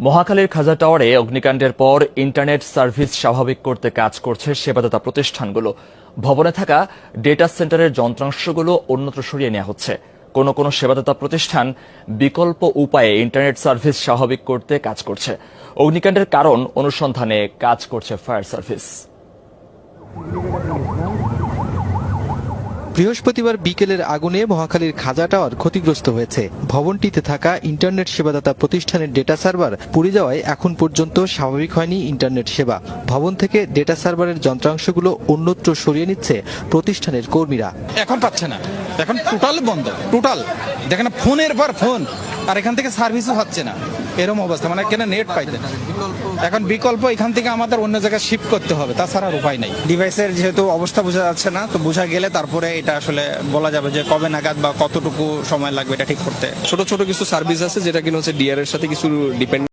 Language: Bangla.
মহাখালীর খাজা টাওয়ারে অগ্নিকাণ্ডের পর ইন্টারনেট সার্ভিস স্বাভাবিক করতে কাজ করছে সেবাদাতা প্রতিষ্ঠানগুলো। ভবনে থাকা ডেটা সেন্টারের যন্ত্রাংশগুলো অন্যত্র সরিয়ে নেওয়া হচ্ছে। কোনো কোনো সেবাদাতা প্রতিষ্ঠান বিকল্প উপায়ে ইন্টারনেট সার্ভিস স্বাভাবিক করতে কাজ করছে। অগ্নিকাণ্ডের কারণ অনুসন্ধানে কাজ করছে ফায়ার সার্ভিস। বৃহস্পতিবার বিকেলের আগুনে মহাখালীর খাজা টাওয়ার ক্ষতিগ্রস্ত হয়েছে। ভবনটিতে থাকা ইন্টারনেট সেবাদাতা প্রতিষ্ঠানের ডেটা সার্ভার পুড়ে যাওয়ায় এখন পর্যন্ত স্বাভাবিক হয়নি ইন্টারনেট সেবা। ভবন থেকে ডেটা সার্ভারের যন্ত্রাংশগুলো অন্যত্র সরিয়ে নিচ্ছে প্রতিষ্ঠানের কর্মীরা। এখন পাচ্ছে না, এখন টোটাল বন্ধ, টোটাল দেখেন ফোনের পর ফোন, আর এখান থেকে সার্ভিসও হচ্ছে না, এরকম অবস্থা। মানে কেন নেট পাইতে না, এখন বিকল্প এখান থেকে আমাদের অন্য জায়গায় শিফট করতে হবে, তাছাড়া আর উপায় নাই। ডিভাইসের যেহেতু অবস্থা বোঝা যাচ্ছে না, তো বোঝা গেলে তারপরে এটা আসলে বলা যাবে যে কবে নাগাদ বা কতটুকু সময় লাগবে এটা ঠিক করতে। ছোট ছোট কিছু সার্ভিস আছে যেটা কিনা হচ্ছে ডিআর এর সাথে কিছু ডিপেন্ড